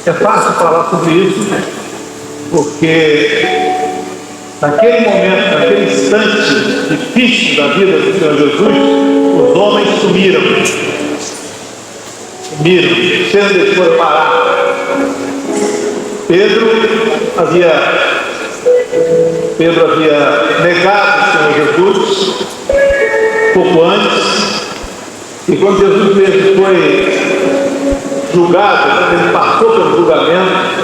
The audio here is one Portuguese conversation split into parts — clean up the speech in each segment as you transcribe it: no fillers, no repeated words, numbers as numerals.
É fácil falar sobre isso, porque naquele momento, naquele instante difícil da vida do Senhor Jesus, os homens sumiram, sem deixar parar. Pedro havia negado o Senhor Jesus pouco antes, e quando Jesus mesmo foi julgado, ele passou pelo julgamento,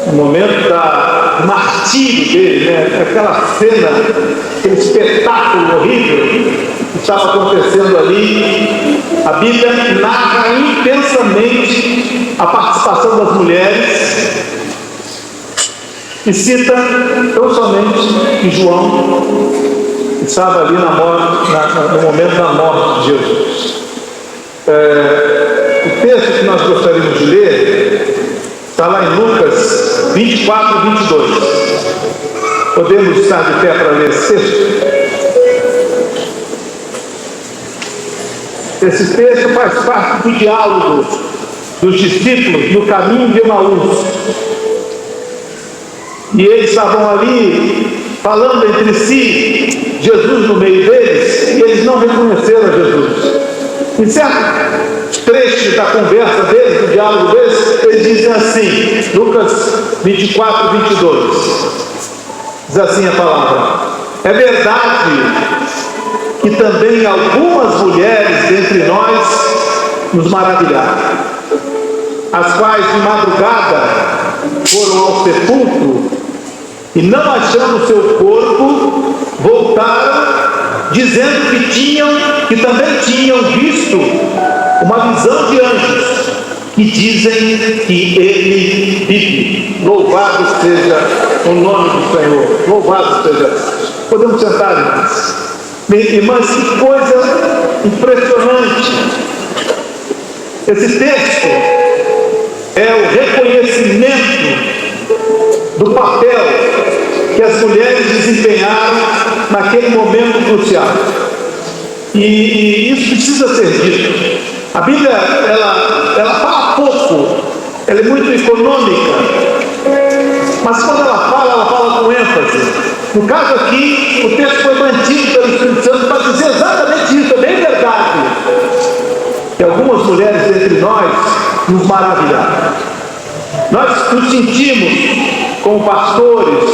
no momento do martírio dele, né? Aquela cena, aquele espetáculo horrível que estava acontecendo ali, a Bíblia narra intensamente a participação das mulheres e cita tão somente que João estava ali no momento da morte de Jesus. O texto que nós gostaríamos de ler está lá em Lucas 24 e 22. Podemos estar de pé para ler esse texto? Esse texto faz parte do diálogo dos discípulos no caminho de Emaús. E eles estavam ali falando entre si, Jesus no meio deles, e eles não reconheceram a Jesus. Em certo trecho da conversa deles, do diálogo deles, eles dizem assim, Lucas 24, 22. Diz assim a palavra: é verdade que também algumas mulheres dentre nós nos maravilharam, as quais de madrugada foram ao sepulcro e, não achando seu corpo, voltaram dizendo que também tinham visto uma visão de anjos que dizem que ele vive. Louvado seja o nome do Senhor. Louvado seja. Podemos sentar, irmãos. Irmãs, que coisa impressionante. Esse texto é o reconhecimento do papel que as mulheres desempenharam naquele momento crucial. E isso precisa ser dito. A Bíblia, ela fala pouco, ela é muito econômica, mas quando ela fala com ênfase. No caso aqui, o texto foi mantido pelo Espírito Santo para dizer exatamente isso. É bem verdade que algumas mulheres entre nós nos maravilharam. Nós nos sentimos como pastores,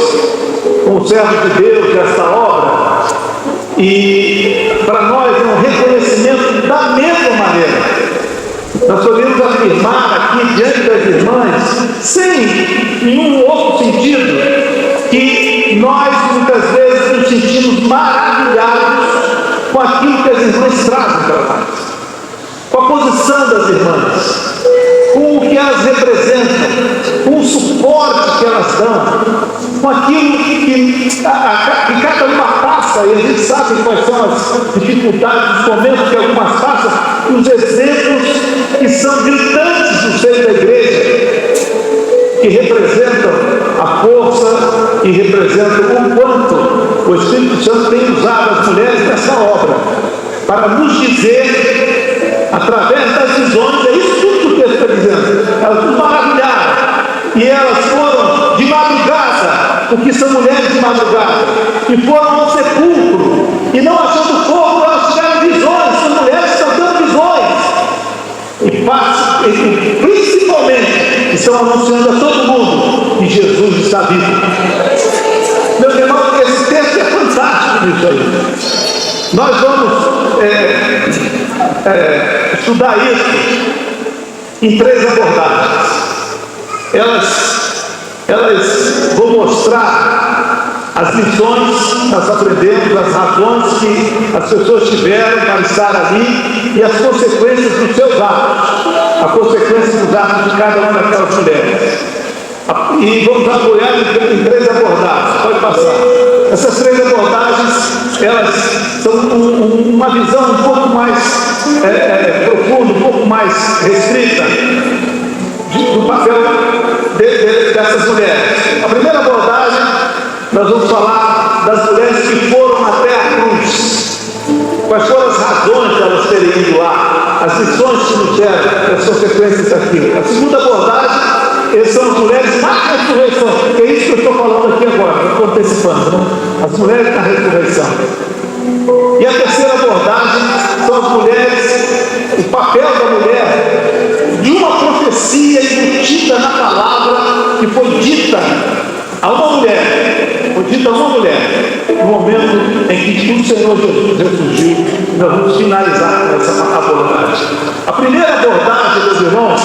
como servos de Deus desta obra, e para nós é um reconhecimento da mesma maneira. Nós podemos afirmar aqui diante das irmãs, sem nenhum outro sentido, que nós muitas vezes nos sentimos maravilhados com aquilo que as irmãs trazem para nós, com a posição das irmãs, com o que elas representam, com o suporte que elas dão, com aquilo que cada uma passa, e a gente sabe quais são as dificuldades, os momentos que algumas passam, os exemplos que são gritantes no seio da igreja, que representam a força e representam o quanto o Espírito Santo tem usado as mulheres nessa obra, para nos dizer, através das visões, é isso tudo que o texto está dizendo, elas nos maravilharam, e elas foram de madrugada, porque são mulheres de madrugada, e foram ao sepulcro, e não achando corpo, elas tiveram visões, são mulheres que estão dando visões, e principalmente estão anunciando a todo mundo que Jesus está vivo. Meus irmãos, esse texto é fantástico nisso aí. Nós vamos estudar isso em 3 abordagens. Elas vão mostrar as lições, nós aprendemos, as razões que as pessoas tiveram para estar ali e as consequências dos seus atos, a consequência dos atos de cada uma daquelas mulheres. E vamos apoiar em 3 abordagens, pode passar. Essas 3 abordagens, elas são uma visão um pouco mais profunda, um pouco mais restrita do papel dessas mulheres. A primeira abordagem, nós vamos falar das mulheres que foram até a cruz. Quais foram as razões de elas terem ido lá, as lições que nos deram, as consequências daquilo. A segunda abordagem, são as mulheres na ressurreição. É isso que eu estou falando aqui agora, eu estou antecipando, né? As mulheres na ressurreição. E a terceira abordagem são as mulheres, o papel da mulher, de uma profecia embutida na palavra que foi dita a uma mulher, no momento em que o Senhor Jesus ressurgiu. Nós vamos finalizar com essa abordagem. A primeira abordagem, meus irmãos,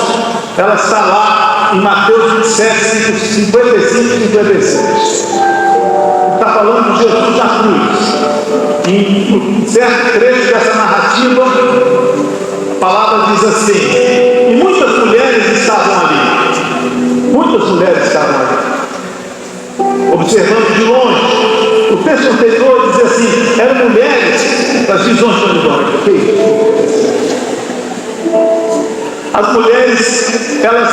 ela está lá em Mateus 27, 55 e 56. Está falando de Jesus na cruz. E em certo trecho dessa narrativa, a palavra diz assim: e muitas mulheres estavam ali, observando de longe. O texto anterior diz assim: eram mulheres das visões de longe. As mulheres, elas,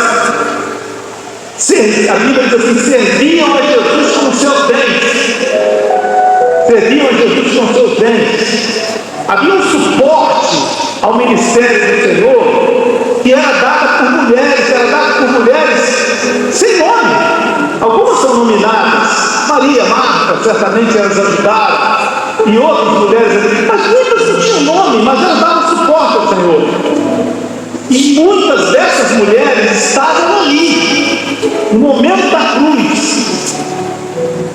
a Bíblia diz assim, serviam a Jesus com seus bens. Havia um suporte ao ministério do Senhor que era dado por mulheres sem nome. Algumas são nominadas, Maria, Marta, certamente elas ajudaram, e outras mulheres, mas muitas não tinham nome, mas elas davam suporte ao Senhor. E muitas dessas mulheres estavam ali, no momento da cruz.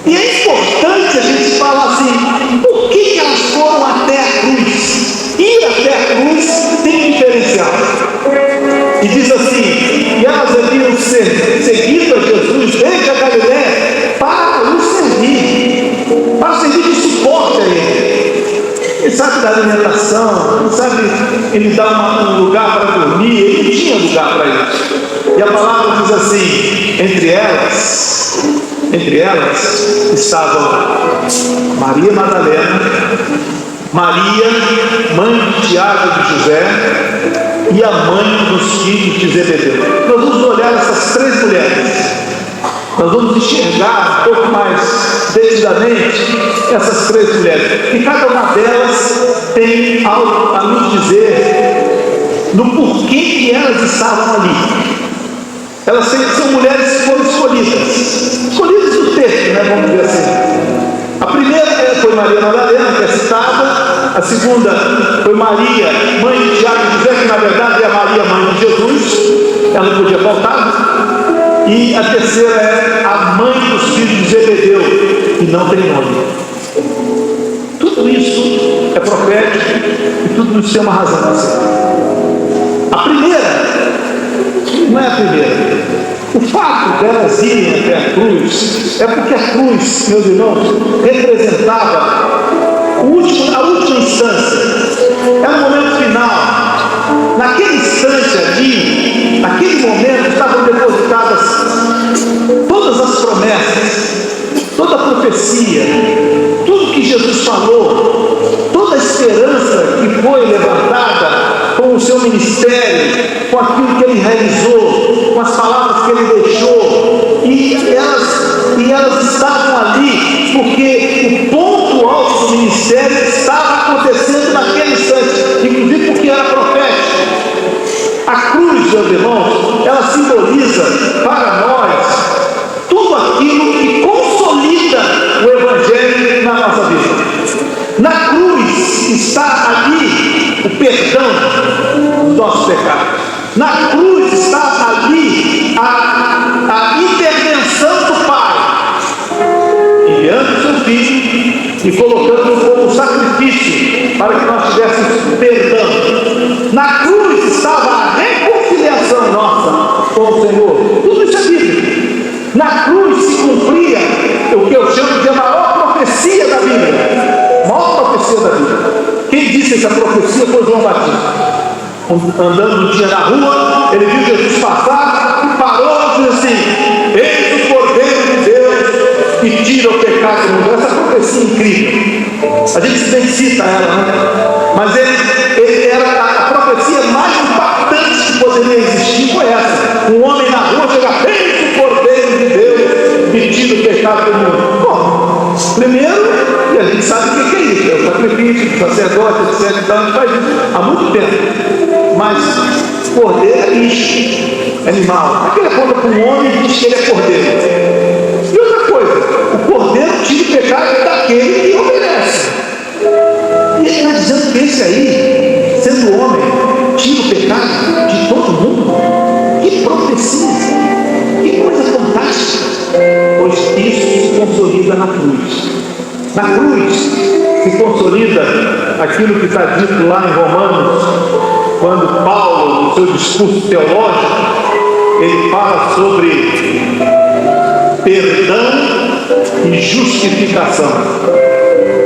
E é importante a gente falar assim, por que elas foram até a cruz? Ir até a cruz tem um diferencial. E diz assim: e elas haviam seguido a Jesus desde a Galiléia para o servir de suporte a ele. Ele sabe da alimentação, ele sabe, ele dá um lugar para dormir, ele não tinha lugar para isso. E a palavra diz assim: entre elas estavam Maria Madalena, Maria, mãe de Tiago e de José, e a mãe dos filhos de Zebedeu. Nós vamos olhar essas três mulheres. Nós vamos enxergar um pouco mais detidamente essas três mulheres. E cada uma delas tem algo a nos dizer no porquê que elas estavam ali. Elas são mulheres que foram escolhidas no texto, né? Vamos dizer assim. A primeira foi Maria Madalena, que é citada. A segunda foi Maria, mãe de Tiago e José, que na verdade é a Maria, mãe de Jesus. Ela não podia faltar. E a terceira é a mãe dos filhos de Zebedeu, que não tem nome. Tudo isso é profético e tudo isso tem uma razão de ser. A primeira não é a primeira. O fato delas irem até a cruz é porque a cruz, meus irmãos, representava a última instância. Era o momento final. Naquele instante ali, naquele momento, estavam depositadas todas as promessas, toda a profecia, tudo que Jesus falou, toda a esperança que foi levantada com o seu ministério, com aquilo que ele realizou, com as palavras que ele deixou, e elas estavam ali porque o ponto alto do ministério estava acontecendo naquele instante, inclusive porque era profético. A cruz, meus irmãos, ela simboliza para nós tudo aquilo que consolida o Evangelho na nossa vida. Na cruz está ali o perdão dos nossos pecados. Na cruz está ali a intervenção do Pai, enviando o seu Filho e colocando como sacrifício para que nós tivéssemos perdão. Na cruz estava a reconciliação nossa com o Senhor. Tudo isso é Bíblia. Na cruz se cumpria o que eu chamo de a maior profecia da Bíblia. Maior profecia da Bíblia. Quem disse essa profecia foi João Batista. Andando um dia na rua, ele viu Jesus passar e parou e disse assim: eis o Cordeiro de Deus que tira o pecado do mundo. Essa profecia é incrível. A gente nem cita ela, né? Mas ele era a profecia mais impactante que poderia existir. Foi essa: um homem na rua chega: eis o Cordeiro de Deus que tira o pecado do mundo. Bom, primeiro, e a gente sabe o que é isso: é o sacrifício do sacerdote, etc. Então a gente faz isso há muito tempo. Mas cordeiro é lixo. animal. Aquele aponta para um homem e diz que ele é cordeiro. E outra coisa, o cordeiro tira o pecado daquele que obedece. E ele está dizendo que esse aí, sendo homem, tira o pecado de todo mundo. Que profecia! Que coisa fantástica! Pois isso se consolida na cruz. Na cruz se consolida aquilo que está dito lá em Romanos, quando Paulo, no seu discurso teológico, ele fala sobre perdão e justificação.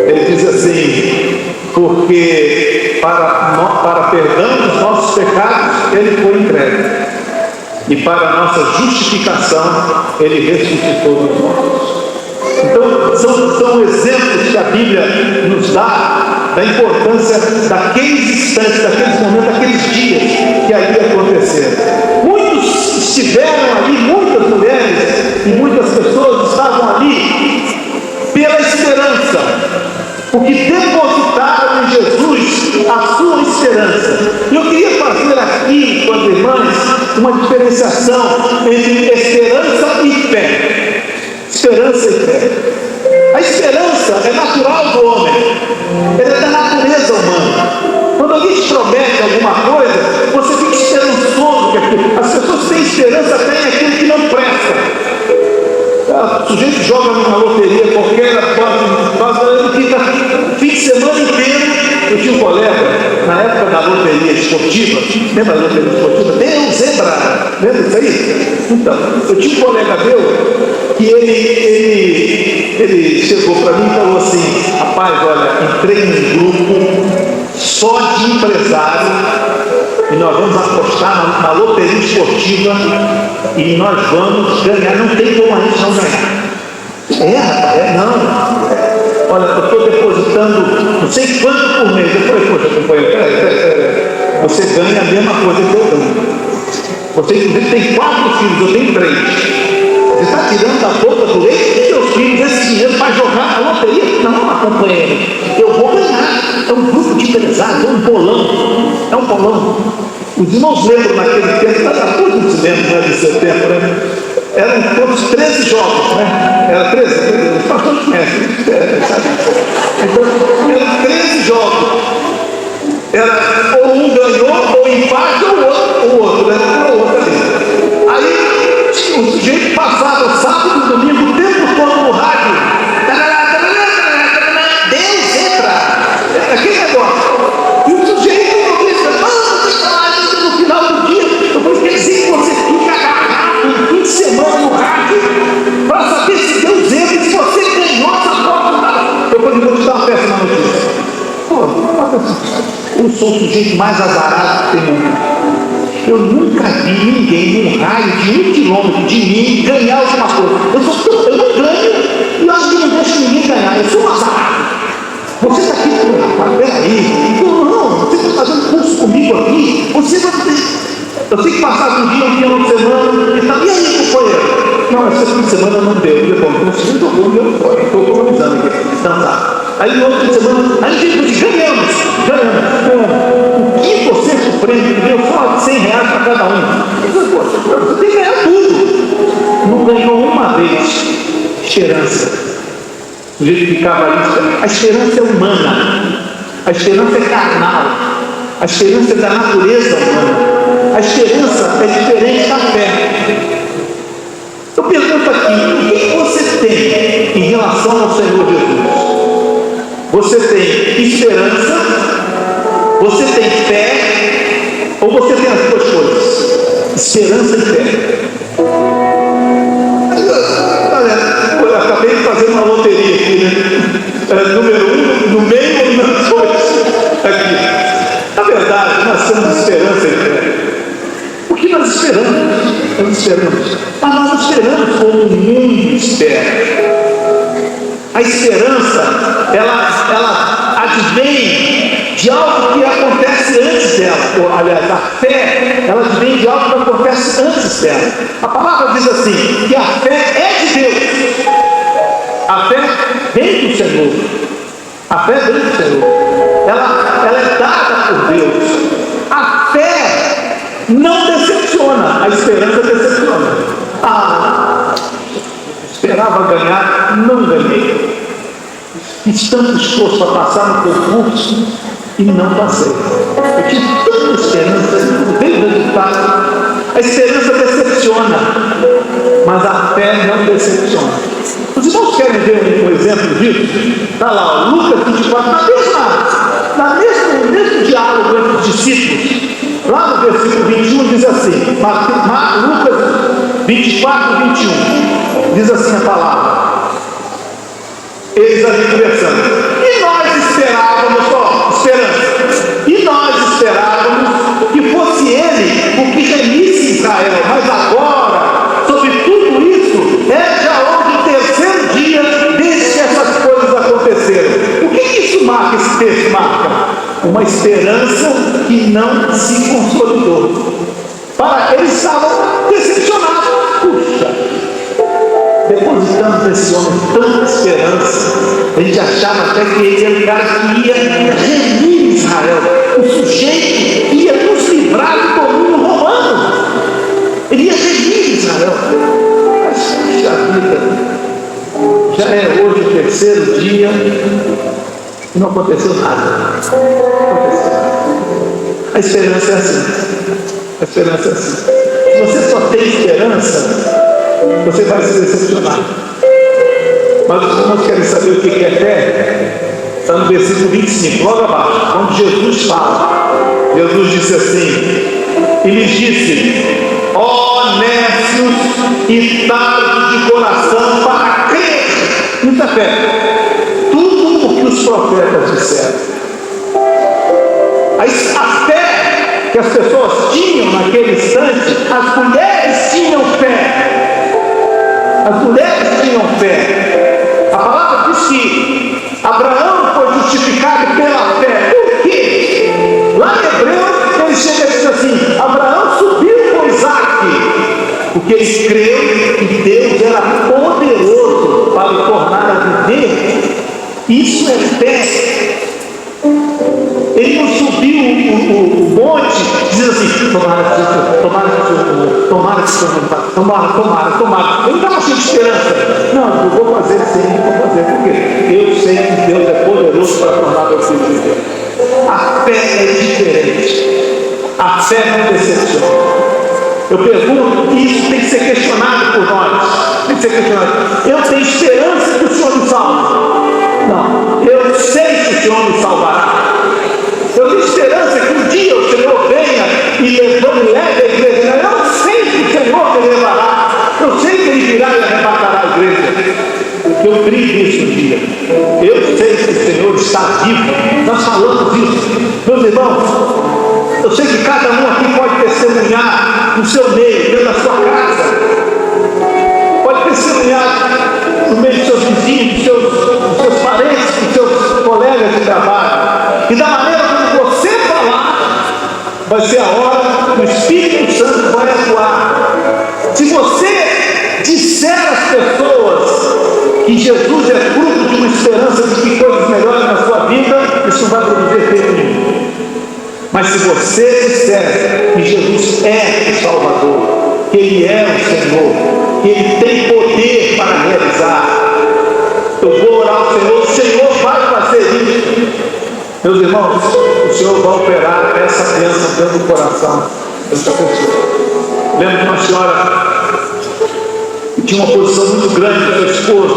Ele diz assim: porque para perdão dos nossos pecados ele foi entregue, e para a nossa justificação ele ressuscitou dos mortos. Então são exemplos que a Bíblia nos dá da importância daqueles instantes, daqueles momentos, daqueles dias que ali aconteceram. Muitos estiveram ali, muitas mulheres e muitas pessoas estavam ali pela esperança, porque depositaram em Jesus a sua esperança. E eu queria fazer aqui com as irmãs uma diferenciação entre esperança e fé. Esperança e fé. A esperança é natural do homem, ela é da natureza humana. Quando alguém te promete alguma coisa, você fica esperançoso que aquilo. As pessoas têm esperança até em aquilo que não presta. O sujeito joga numa loteria qualquer, ele fica fim de semana inteiro. Eu tinha um colega, na época da loteria esportiva, lembra da loteria esportiva? Deus, zebra, lembra disso aí? Então, eu tinha um colega meu que ele chegou para mim e falou assim: rapaz, olha, entrei num grupo só de empresário e nós vamos apostar na loteria esportiva e nós vamos ganhar, não tem como a gente não ganhar. Não. Olha, eu estou depositando não sei quanto por mês. Eu falei: poxa, companheiro, você ganha a mesma coisa que eu ganho. Você inclusive tem 4 filhos, eu tenho 3. Você está tirando da boca do leite dos seus filhos esse dinheiro para jogar na loteria? Não, companheiro, eu vou ganhar. É um grupo de empresários, é um bolão. Os irmãos lembram naquele tempo, todos nos lembram, né, desse tempo, né? Eram todos 13 jogos, né? Era 13? Os pastores conhecem, sabe? Então, eram 13 jogos. Era ou um ganhou, ou empate, ou o outro, né? Ou o outro ali. Aí, o sujeito passava sábado e domingo o tempo todo no rádio. Deus entra! Aquele negócio. E o sujeito, no final do dia, eu vou esquecer que você fica agarrado um fim de semana no rádio para saber se Deus entra e se você ganhou essa prova. Eu falei: vou te dar uma péssima notícia. Eu sou o sujeito mais azarado que tem no mundo. Eu nunca vi ninguém num raio de 1 quilômetro de mim ganhar alguma coisa. Eu não ganho e eu acho que não deixo ninguém ganhar. Eu sou um azarado. Você está aqui, rapaz, peraí. Não, você está fazendo curso comigo aqui. Você vai ter. Eu sei que passava um dia uma semana e tal. E aí, companheiro? Não, essa fim de semana não deu. Eu falei: bom, você não jogou, deu fora. Estou economizando aqui. Então tá. Aí no outro fim de semana, a gente disse: ganhamos. O que você surpreende que deu só R$100 para cada um? Você tem que ganhar tudo. Não ganhou uma vez. Esperança. O jeito que ficava ali, a esperança é humana, a esperança é carnal, a esperança é da natureza humana, a esperança é diferente da fé. Eu pergunto aqui: o que você tem em relação ao Senhor Jesus? Você tem esperança? Você tem fé? Ou você tem as duas coisas? Esperança e fé. Eu acabei de fazer uma loteria aqui, né? Número 1, no meio ou número 2? Aqui. Na verdade, nós temos esperança e fé. O que nós esperamos? Nós esperamos. Mas nós não esperamos como o mundo espera. A esperança, ela advém de algo que acontece antes dela. Ou, aliás, a fé, ela advém de algo que acontece antes dela. A palavra diz assim, que a fé é de Deus. A fé vem do Senhor. A fé vem do Senhor. Ela é dada por Deus. A fé não decepciona, a esperança decepciona. Esperava ganhar, não ganhei. Fiz tanto esforço para passar no concurso e não passei. Eu tive tanta esperança, não veio o resultado. A esperança decepciona, mas a fé não decepciona. Os irmãos querem ver um exemplo disso? Está lá, Lucas 24, no mesmo diálogo entre os discípulos. Lá no versículo 21 diz assim, Lucas 24, 21, diz assim a palavra. Eles ali conversando. E nós esperávamos, esperança. E nós esperávamos que fosse ele o que remisse Israel. Mas agora, sobre tudo isso, é já hoje o terceiro dia desde que essas coisas aconteceram. O que isso marca, esse texto marca? Uma esperança que não se consolidou. Eles estavam decepcionados. Puxa, depositamos nesse homem tanta esperança. A gente achava até que ele era o cara que ia remir Israel, o sujeito que ia nos livrar do domínio romano. Ele ia remir Israel. Mas puxa vida, já é hoje o terceiro dia e não aconteceu nada. A esperança é assim. A esperança é assim. Se você só tem esperança, você vai se decepcionar. Mas os irmãos querem saber o que é fé? Está no versículo 25, logo abaixo, quando Jesus fala. Jesus disse assim, e lhes disse: ó nécios e tardos de coração para crer. Muita fé. Tudo o que os profetas disseram. A fé que as pessoas tinham naquele instante, as mulheres tinham fé. As mulheres tinham fé. A palavra diz que Abraão foi justificado pela fé. Por quê? Lá em Hebreus, ele chega e diz assim: Abraão subiu com Isaac, porque ele creu que Deus era poderoso para o tornar a viver. Isso é fé. Ele não subiu o monte, diz assim, tomara. Ele não estava cheio de esperança. Não, eu vou fazer sim, porque eu sei que Deus é poderoso para tornar meu filho viver. A fé é diferente. A fé não decepciona. Eu pergunto, isso tem que ser questionado por nós. Tem que ser questionado. Eu tenho esperança que o Senhor me salve. Não, eu sei que o Senhor me salvará. Eu tenho esperança que um dia o Senhor venha e leve a igreja. Eu sei que o Senhor me levará. Eu sei que Ele virá e arrebatará a igreja. Eu creio nisso um dia. Eu sei que o Senhor está vivo. Nós falamos disso. Meus irmãos, eu sei que cada um aqui pode testemunhar no seu meio, dentro da sua casa. Pode testemunhar no meio dos seus vizinhos, dos seus parentes, dos seus colegas de trabalho. E da maneira como você falar, vai ser a hora que o Espírito Santo vai atuar. Se você disser às pessoas que Jesus é fruto de uma esperança de que coisas melhores na sua vida, isso não vai produzir efeito nenhum. Mas se você disser que Jesus é o Salvador, que Ele é o Senhor, que Ele tem poder para realizar, eu vou orar ao Senhor, o Senhor vai fazer isso. Meus irmãos, o Senhor vai operar essa bênção dentro do coração dessa pessoa. Lembro de uma senhora que tinha uma posição muito grande do seu esposo.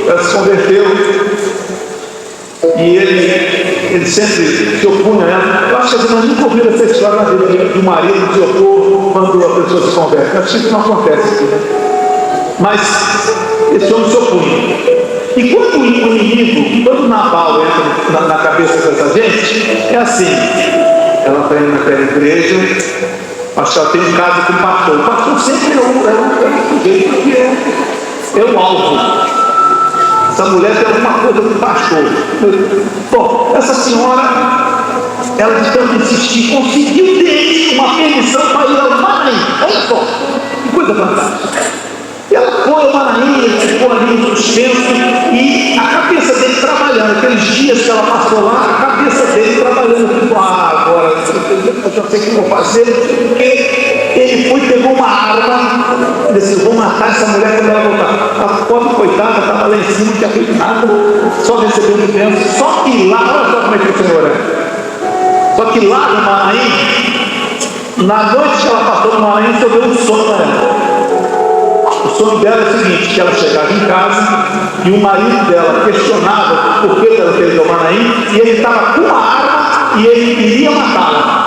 Ela se converteu e ele sempre se opunha a ela. Eu acho que nós nunca ouvimos essa história na vida de um marido se opor quando a pessoa se converte. Acho que isso não acontece aqui, né? Mas esse homem se opunha. E quando o inimigo, quando Nabal entra na cabeça dessa gente, é assim: ela está indo naquela igreja, acho que ela tem um caso com o pastor. O pastor sempre é um sujeito que é o alvo. Essa mulher tem alguma coisa com o pastor. Bom, essa senhora, ela de tanto insistir, conseguiu ter uma permissão para ir ao Maranhão. Olha só, que coisa fantástica. Ela foi ao Maranhão, ficou ali no suspenso, e a cabeça dele trabalhando. Aqueles dias que ela passou lá, a cabeça dele trabalhando. Tipo, agora eu já sei o que vou fazer, porque pegou uma arma e disse: vou matar essa mulher quando ela voltar. A pobre coitada estava lá em cima, não tinha feito nada, só recebendo bênção. Só que lá, olha só como é que o Senhor é. Só que lá no Maranhão, na noite que ela passou no Maranhão, o Senhor deu um sonho para ela. O sonho dela é o seguinte: que ela chegava em casa e o marido dela questionava por que ela fez o Maranhão, e ele estava com uma arma e ele iria matá-la.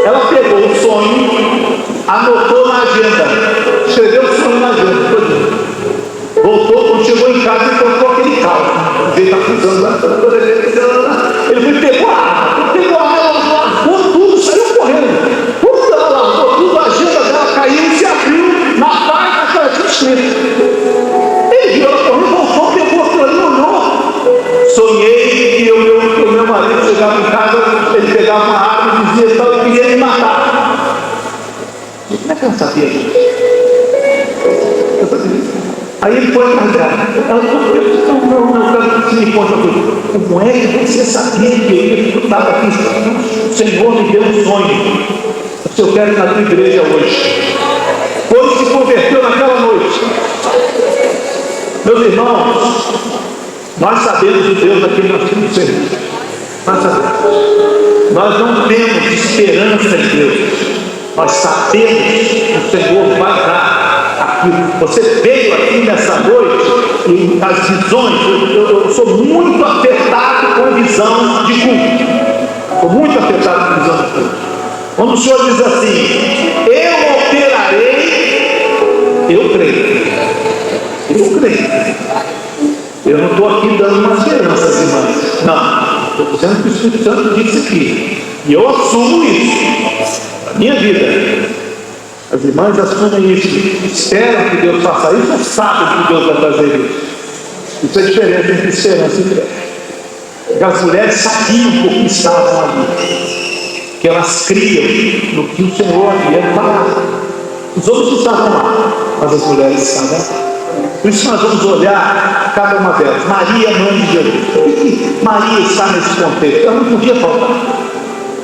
Ela pegou o sonho, anotou na agenda, escreveu o sonho na agenda, voltou, quando chegou em casa e encontrou aquele cálculo. Ele está cruzando lá, ele foi, pegou a arma, ela largou tudo, saiu correndo. Quando ela largou tudo, a agenda dela caiu e se abriu na página que ela tinha escrito. Ele viu ela correndo, voltou, pegou aquilo ali, olhou. Sonhei que o meu marido chegava em casa, ele pegava uma arma e dizia: então eu queria me matar. Como é que ela sabia disso? Eu sabia. Aí ele foi atrás dela. Ela falou: não, eu quero que você me conte uma coisa. Como é que você sabia que eu estava aqui? O Senhor me deu um sonho. Eu quero ir na tua igreja hoje. Quando se converteu naquela noite, meus irmãos, nós sabemos o Deus daquele que nós temos servido. Nós sabemos. Nós não temos esperança em Deus. Nós sabemos que o Senhor vai dar aquilo. Você veio aqui nessa noite e as visões, eu sou muito afetado com visão de culto. Estou muito afetado com visão de culto. Quando o Senhor diz assim: eu operarei, eu creio. Eu creio. Eu não estou aqui dando uma esperança, irmãs. Não. Estou dizendo que o Espírito Santo disse aqui. E eu assumo isso. A minha vida. As irmãs assumem isso. Esperam que Deus faça isso ou sabem que Deus vai fazer isso. Isso é a diferença entre esperança e fé. Porque as mulheres sabiam por que estavam ali. Que elas criam no que o Senhor havia falado. Os outros estavam lá, mas as mulheres estavam lá. Por isso nós vamos olhar cada uma delas. Maria, mãe de Jesus. Por que Maria está nesse contexto? Ela não podia faltar.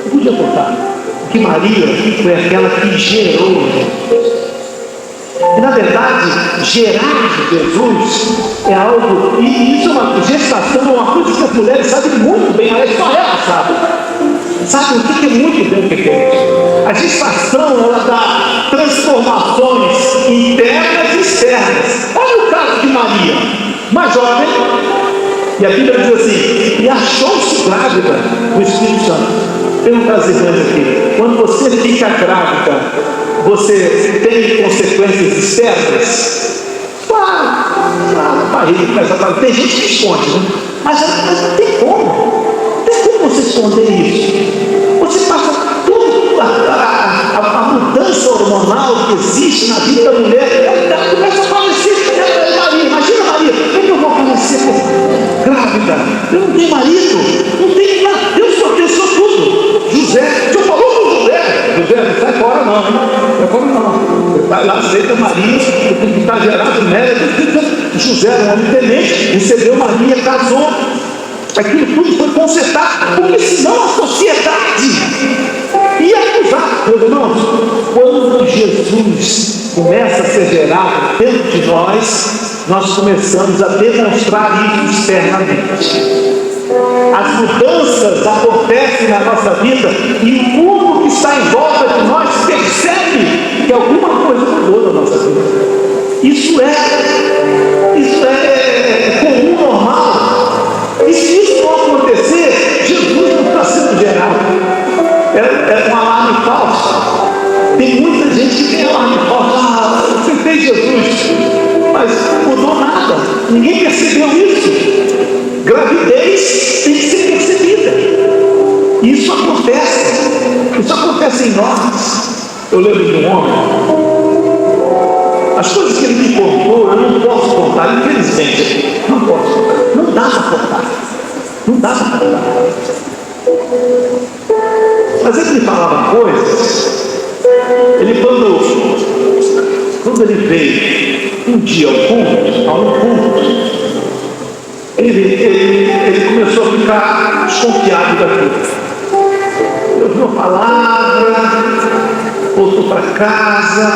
Não podia faltar. Porque Maria foi aquela que gerou Jesus. E na verdade, gerar Jesus é algo, e isso é uma gestação, é uma coisa que as mulheres sabem muito bem, mas só elas sabem. Sabe o que é muito bem o que é isso? A gestação, ela dá transformações internas e externas. Olha o caso de Maria, uma jovem, e a Bíblia diz assim: e achou-se grávida do Espírito Santo. Pergunta às irmãs aqui: quando você fica grávida, você tem consequências externas? Claro, a barriga começa a falar. Tem gente que esconde, né? Mas não tem como. Você esconder isso? Você passa toda a mudança hormonal que existe na vida da mulher. Ela começa a aparecer. Maria, imagina Maria: como eu vou aparecer grávida? Eu não tenho marido, não tenho nada. Deus protegeu tudo. José, Deus falou com José: José, não sai fora não, hein? Não sai fora não. Vai lá, aceita Maria, que está gerado nela. José era um homem tenente, recebeu Maria, casou. Aquilo tudo foi consertado, porque senão a sociedade ia acusar. Meus irmãos, quando Jesus começa a ser gerado dentro de nós começamos a demonstrar isso externamente. As mudanças acontecem na nossa vida e o mundo que está em volta de nós percebe que alguma coisa mudou na nossa vida. Isso é comum, normal. E se isso não acontecer, Jesus não está sendo gerado. É um alarme falso. Tem muita gente que tem alarme falso. Você fez Jesus, mas não mudou nada. Ninguém percebeu isso. Gravidez tem que ser percebida. Isso acontece em nós. Eu lembro de um homem. As coisas que ele me contou, eu não posso contar, infelizmente. Não posso contar. Não dá para contar. Não dá para contar. Mas ele me falava coisas. Ele, quando ele veio um dia a um culto, ele começou a ficar desconfiado daquilo. Eu ouvi uma palavra, palavra, voltou para casa.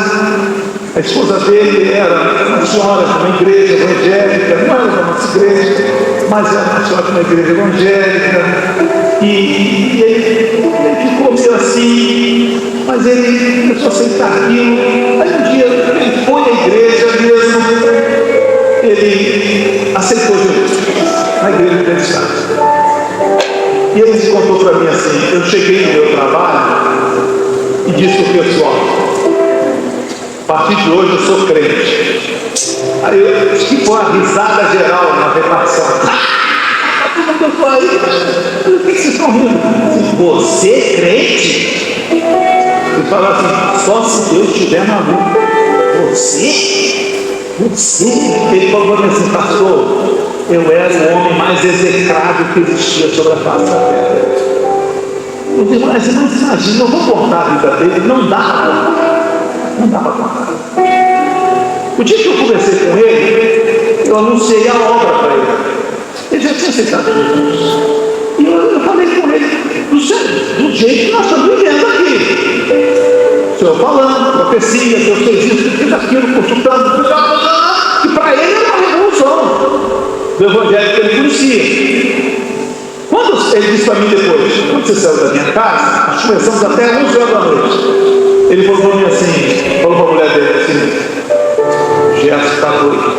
A esposa dele era uma senhora de uma igreja evangélica, não era da nossa igreja, mas era uma senhora de uma igreja evangélica. E ele ficou meio assim, mas ele começou a aceitar aquilo. Aí um dia ele foi à igreja mesmo, ele aceitou Jesus na igreja onde ele estava. E ele contou para mim assim: eu cheguei no meu trabalho e disse ao pessoal: a partir de hoje eu sou crente. Aí eu ficou a risada geral na repartição. Todo mundo falou aí: por que vocês estão rindo? Você é crente? Ele falou assim: só se Deus estiver na lua. Você? Ele falou assim: pastor, eu era o homem mais execrável que existia sobre a face da terra. Mas imagina, eu vou contar a vida dele, não dá para contar. O dia que eu conversei com ele, eu anunciei a obra para ele. Ele já tinha aceitado Jesus. E eu falei com ele do jeito que nós estamos vivendo aqui. O Senhor falando, profecia, Deus fez isso, fez aquilo, consultando, e para ele era uma revolução do evangelho que ele conhecia. Quando ele disse para mim depois: quando você saiu da minha casa, nós começamos até 11 horas da noite. Ele falou para mim assim, falou para a mulher dele assim: Gerson está doido,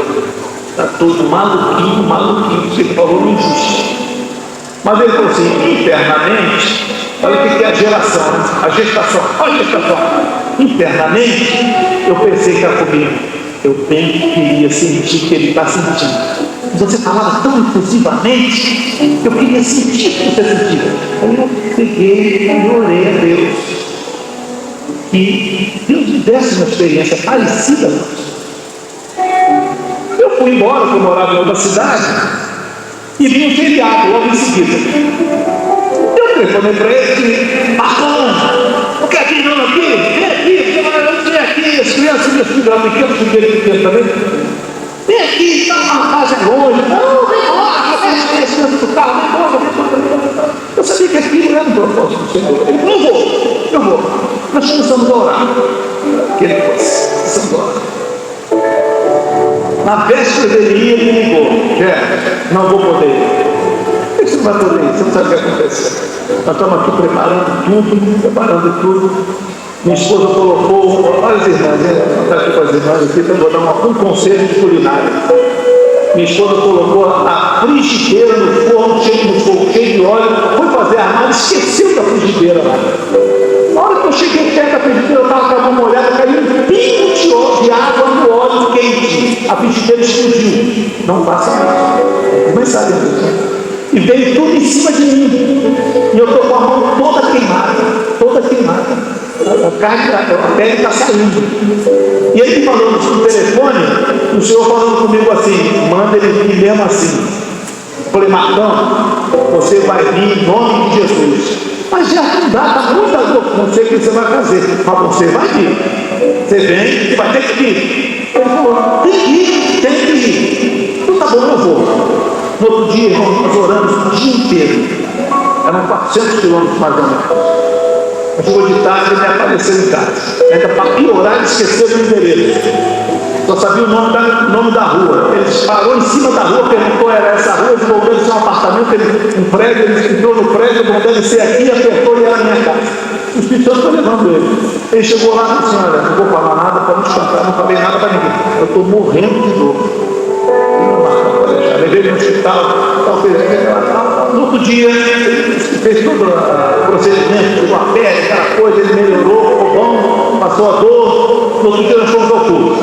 está todo maluquinho, ele falou não existe. Mas ele falou assim: internamente, olha o que é a geração, a gestação, olha a gestação. Internamente, eu pensei que era comigo. Eu queria sentir o que ele está sentindo. Você falava tão inclusivamente, eu queria sentir o que você sentia. Aí eu peguei e orei a Deus. E Deus me desse uma experiência parecida. Eu fui embora, fui morar em outra cidade, e vi um feriado logo em seguida. Eu telefonei para ele: Marcão, não quer vir não aqui? Vem aqui, as crianças, meus filhos lá pequenos, pequeno também. Vem aqui, está uma casa longe. Não, vem embora, as crianças do carro, vem embora. Eu sabia que aquilo era um propósito do Senhor. Ele falou: eu vou. Nós começamos a orar. Que ele fosse. Começamos a orar. Na véspera dele ia, ele me ligou: não vou poder ir. Por que você não vai poder ir? Você não sabe o que aconteceu. Nós estamos aqui preparando tudo. Minha esposa colocou, olha as irmãs, está aqui com as irmãs aqui, então vou dar um conselho de culinária. Minha esposa colocou a frigideira no forno, cheio de óleo, foi fazer a armada, esqueceu da frigideira lá. Na hora que eu cheguei perto da frigideira, eu estava com a mão molhada, caiu um pingo de água no óleo quente. A frigideira explodiu. Não passa mais. Mas sabe, e veio tudo em cima de mim. E eu estou com a mão toda queimada. A pele está saindo. E ele me falou no telefone, o Senhor falando comigo assim: manda ele vir mesmo assim. Eu falei: Marcão, você vai vir em nome de Jesus. Mas já não dá, está muita dor, não sei o que você vai fazer, mas você vai vir. Você vem e vai ter que ir. Ele falou: tem que ir. Então tá bom, eu vou. No outro dia, irmão, nós oramos o dia inteiro. Eram 400 quilômetros mais ou menos. Chegou de tarde e ele apareceu em casa. Ainda para piorar, ele esqueceu do endereço. Só sabia o nome da rua. Ele parou em cima da rua, perguntou: era essa rua? Ele voltou de seu apartamento, um prédio, ele entrou no prédio, voltou a ser aqui, apertou e era a minha casa. O Espírito Santo foi levando ele. Ele chegou lá e disse: olha, não vou falar nada para não te contar, não falei nada para ninguém. Eu estou morrendo de dor. Levei ele no hospital, no outro dia, ele fez todo o procedimento, pegou a pele, aquela coisa, ele melhorou, ficou bom, passou a dor. No outro dia nós fomos ao culto.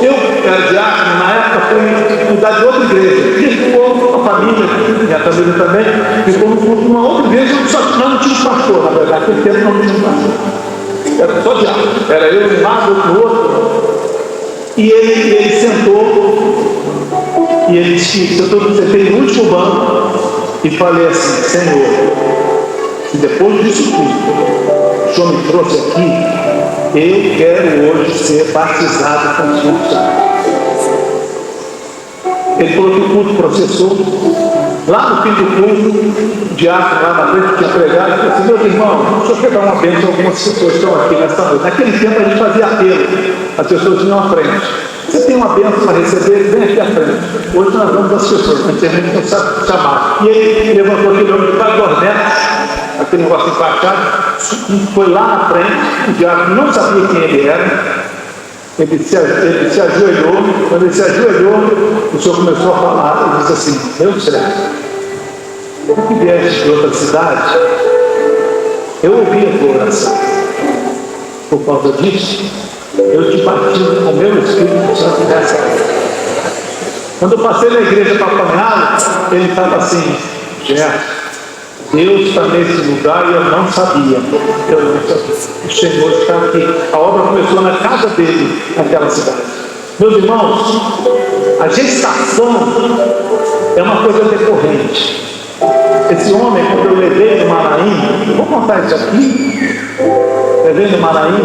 Eu era diácono, na época fui cuidar de outra igreja. Ele ficou com a família, minha família também, ficou no culto numa outra igreja, só que nós não tínhamos pastor, na verdade, naquele tempo não tínhamos pastor. Era só diácono, era eu de um lado, outro no outro. E ele sentou, e ele disse: eu sentei no último banco e falei assim: Senhor, se depois disso tudo o Senhor me trouxe aqui, eu quero hoje ser batizado com o Espírito Santo. Ele falou que o culto processou, Lá no fim do culto, o diácono lá na frente tinha pregado e disse assim: meu irmão, deixa eu pegar uma bênção, algumas pessoas estão aqui nessa noite. Naquele tempo a gente fazia apelo, as pessoas vinham à frente. Você tem uma bênção para receber, vem aqui à frente. Hoje nós vamos às pessoas, antigamente não sabe chamar. E ele levantou aquele homem de Cadornetos, aquele negócio empachado, foi lá na frente, o diácono não sabia quem ele era. Ele se ajoelhou. Quando ele se ajoelhou, o senhor começou a falar. Ele disse assim: meu servo, tu que vieste de outra cidade, eu ouvi a tua oração. Por causa disso, eu te batizo com o meu Espírito Santo nessa hora. Quando eu passei na igreja para apanhá-lo, ele estava assim: Gerson, Deus está nesse lugar e eu não sabia. O Senhor está aqui. A obra começou na casa dele, naquela cidade. Meus irmãos, a gestação é uma coisa decorrente. Esse homem, quando eu levei no Maraim, vou contar isso aqui. Levei no Maraim,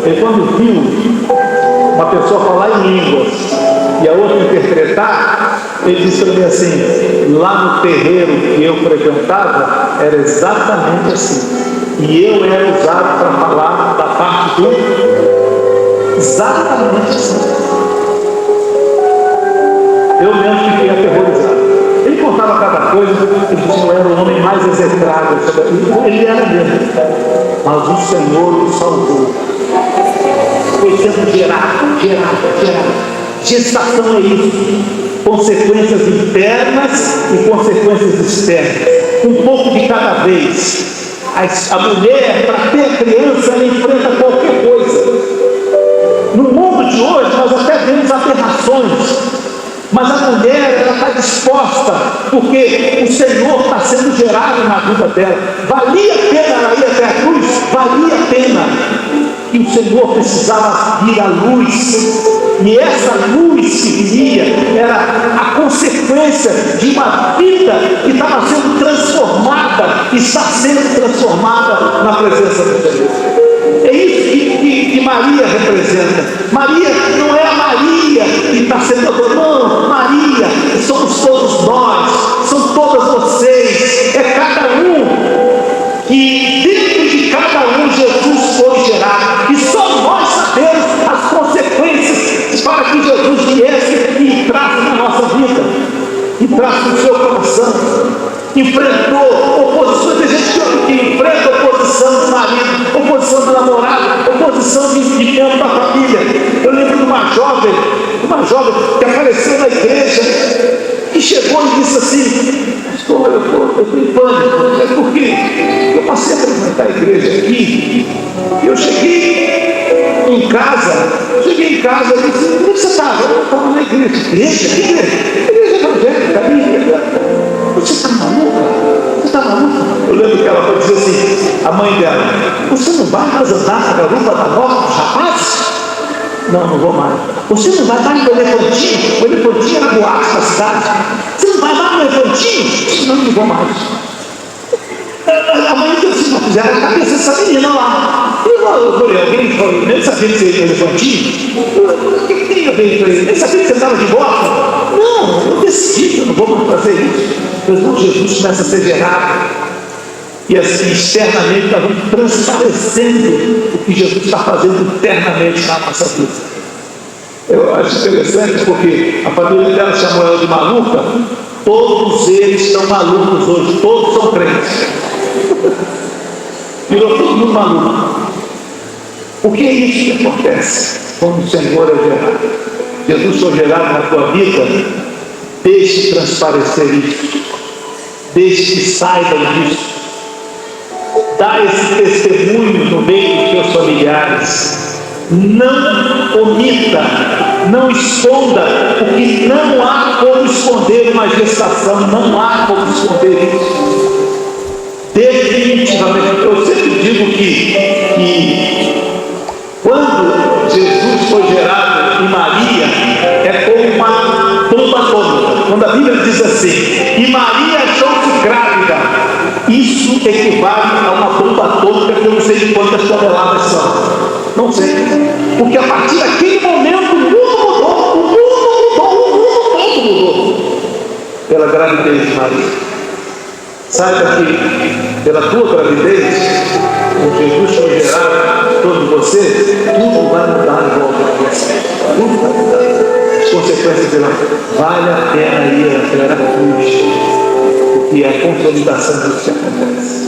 ele quando viu uma pessoa falar em línguas e a outra interpretar, ele disse para mim assim: lá no terreiro que eu frequentava, era exatamente assim. E eu era usado para falar da parte do... Exatamente assim. Eu mesmo fiquei aterrorizado. Ele contava cada coisa, ele disse: eu era o homem mais execrado. Ele era mesmo. Mas o Senhor o salvou. Foi sendo gerado. Gestação é isso. Consequências internas e consequências externas. Um pouco de cada vez. A mulher, para ter criança, ela enfrenta qualquer coisa. No mundo de hoje, nós até vemos aberrações. Mas a mulher, ela está disposta, porque o Senhor está sendo gerado na vida dela. Valia a pena ela ir até a cruz? Valia a pena. E o Senhor precisava vir à luz. E essa luz que viria era a consequência de uma vida que estava sendo transformada, está sendo transformada na presença do Senhor. É isso que Maria representa. Maria não é a Maria que está sendo... Não, Maria, somos todos nós, são todas vocês. É cada um que dentro de cada um Jesus foi gerado. E só nós sabemos as consequências para que Jesus viesse e entrasse na nossa vida, entrasse no seu coração. Enfrentou oposição. Tem gente que enfrenta oposição do marido, oposição do namorado, oposição de membro da família. Eu lembro de uma jovem que apareceu na igreja e chegou e disse assim: pastor, eu estou em pânico. É porque eu passei a frequentar a igreja aqui e eu cheguei em casa e disse: onde você estava? Eu estava na igreja. Igreja evangélica, minha. Você está maluca? Eu lembro que ela foi dizer assim, a mãe dela: você não vai mais andar com a garupa da morte dos rapazes? Não vou mais. Você não vai mais no elefantinho? O elefantinho era boate da cidade. Você não vai mais no elefantinho? Não vou mais. A mãe disse assim: não fizeram a cabeça dessa menina lá. Eu falei: alguém falou, nem sabia que você ia no elefantinho? O que tem a ver com ele? Nem sabia que você estava de moto? Não, eu decidi, eu não vou mais fazer isso. Então Jesus começa a ser gerado. E assim, externamente, nós vamos transparecendo o que Jesus está fazendo internamente na nossa vida. Eu acho interessante porque a família dela chamou ela de maluca. Todos eles estão malucos hoje, todos são crentes. Virou todo mundo maluco. O que é isso que acontece quando o Senhor é gerado? Jesus foi gerado na tua vida. Deixe transparecer isso. Deixe que saibam disso. Dá esse testemunho no meio dos seus familiares. Não omita, não esconda, porque não há como esconder uma gestação, não há como esconder isso. Definitivamente, eu sempre digo que quando Jesus foi gerado em Maria, é como uma bomba atômica. Quando a Bíblia diz assim: e Maria achou-se grávida, isso equivale a uma bomba atômica que eu não sei de quantas toneladas são. Não sei. Porque a partir daquele momento o mundo mudou. Pela gravidez de Maria. Saiba que pela tua gravidez, o Jesus foi gerado em todos vocês, tudo vai mudar em volta de você. Tudo vai mudar. As consequências dirão, vale a pena ir até a cruz, porque é a consolidação disso que acontece.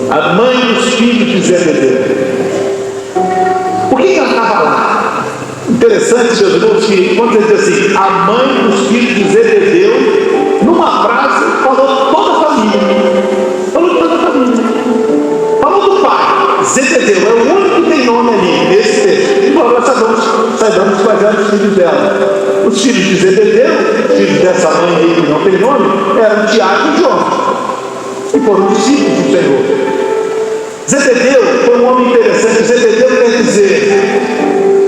A mãe dos filhos de Zebedeu. Por que ela estava lá? Interessante, meus irmãos, que quando ele diz assim, a mãe dos filhos de Zebedeu, numa frase, falou toda a família. Falou de toda a família. Falou do pai. Zebedeu é o único que tem nome ali, nesse texto. E nós saibamos quais eram os filhos dela. Os filhos de Zebedeu, filhos dessa mãe aí que não tem nome, eram Tiago e João. E foram discípulos do Senhor. Zebedeu foi um homem interessante. Zebedeu quer dizer,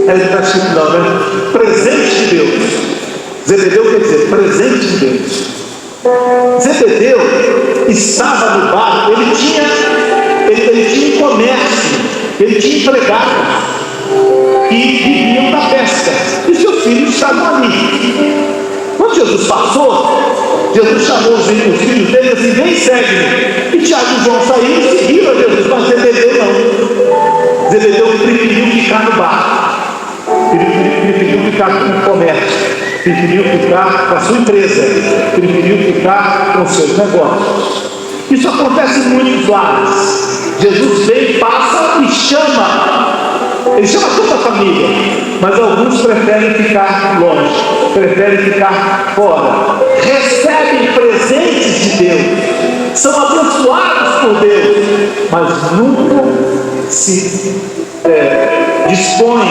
ele está escrito não, né? Presente de Deus. Zebedeu quer dizer presente de Deus. Zebedeu estava no barco, ele tinha um comércio, ele tinha empregados que viviam da pesca, e seus filhos estavam ali. Quando Jesus passou, Jesus chamou os filhos dele assim, vem, segue-me. E Tiago e João saíram e seguiram a Jesus, mas Zebedeu não. Zebedeu preferiu ficar no barco, preferiu ficar com o comércio, preferiu ficar com a sua empresa, preferiu ficar com os seus negócios. Isso acontece em muitos lares. Jesus vem, passa e chama. Ele chama toda a família, mas alguns preferem ficar longe, preferem ficar fora. Recebem presentes de Deus, são abençoados por Deus, mas nunca se dispõem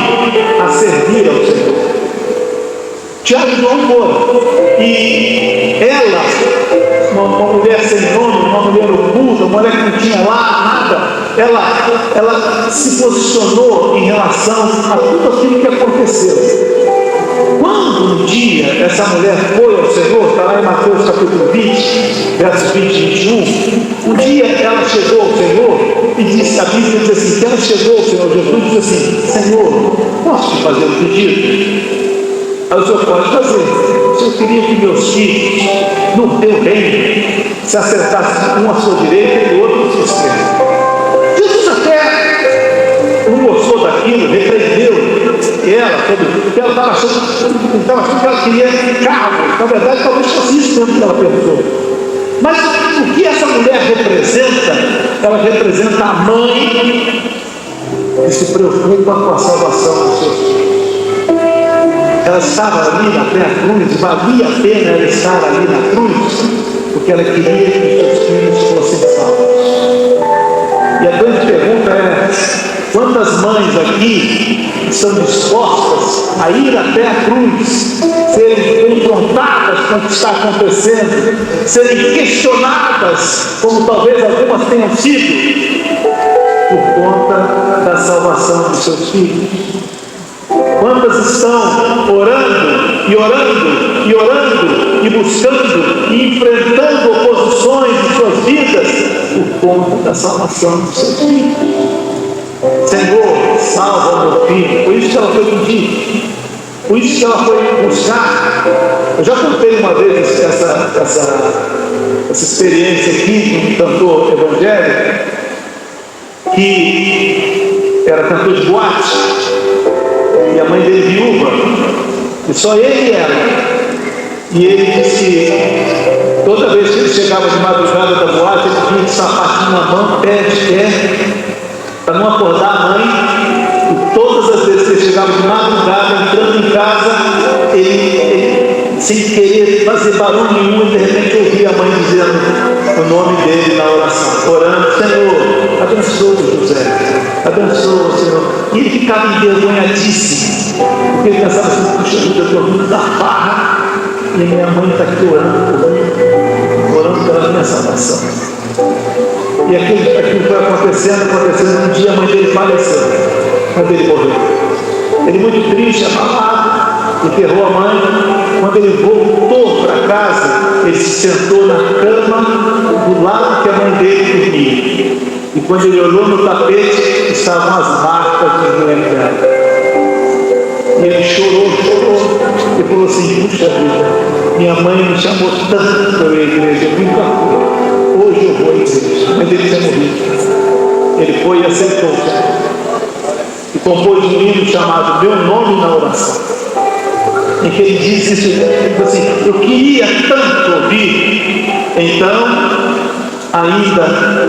a servir ao Senhor. Tiago e João foram, e ela, uma mulher sem nome, uma mulher oculta, uma mulher que não tinha lá nada, ela se posicionou em relação a tudo aquilo que aconteceu. Quando um dia essa mulher foi ao Senhor, está lá em Mateus capítulo 20, versos 20 e 21, um dia ela chegou ao Senhor e disse, a Bíblia diz assim, que ela chegou ao Senhor Jesus e disse assim, Senhor, posso te fazer um pedido? Aí o Senhor pode fazer. O Senhor queria que meus filhos, no teu reino, se acertassem um à sua direita e o outro à sua esquerda. Jesus até não gostou daquilo, repreendeu ela, porque ela estava achando que ela queria cargo. Na verdade, talvez fosse isso mesmo que ela pensou. Mas o que essa mulher representa? Ela representa a mãe que se preocupa com a salvação dos seus filhos. Ela estava ali na cruz, valia a pena ela estar ali na cruz, porque ela queria que os seus filhos fossem salvos. E a grande pergunta é, quantas mães aqui estão dispostas a ir até a cruz, serem confrontadas com o que está acontecendo, serem questionadas, como talvez algumas tenham sido, por conta da salvação dos seus filhos? Quantas estão orando e orando e orando e buscando e enfrentando oposições em suas vidas por conta da salvação dos seus filhos? Senhor, salva meu filho. Por isso que ela foi pedir, por isso que ela foi buscar. Eu já contei uma vez essa experiência aqui de um cantor evangélico que era cantor de boate. E a mãe dele viúva, e só ele e ela. E ele disse que toda vez que ele chegava de madrugada da boate, ele vinha de sapatinho na mão, pé de pé, para não acordar a mãe. E todas as vezes que ele chegava de madrugada, entrando em casa, ele sem querer fazer barulho nenhum, e de repente ouvia a mãe dizendo o nome dele na oração, orando, Senhor, abençoa José, abençoa, Senhor. E ele ficava envergonhadíssimo, porque ele pensava assim, puxa vida, eu estou vindo da farra, e minha mãe está aqui orando pela minha salvação. E aquilo foi acontecendo, um dia a mãe dele faleceu, quando ele morreu. Ele muito triste, abalado, enterrou a mãe. Quando ele voltou para casa, ele se sentou na cama do lado que a mãe dele dormia. E quando ele olhou no tapete, estavam as marcas do joelho dela. E ele chorou, e falou assim, puxa vida, minha mãe me chamou tanto para a igreja, eu nunca fui. hoje eu vou à igreja. Mas ele tinha morrido. Ele foi e aceitou o Senhor. E compôs um hino chamado Meu Nome na Oração, em que ele diz isso, ele diz assim: eu queria tanto ouvir, então, ainda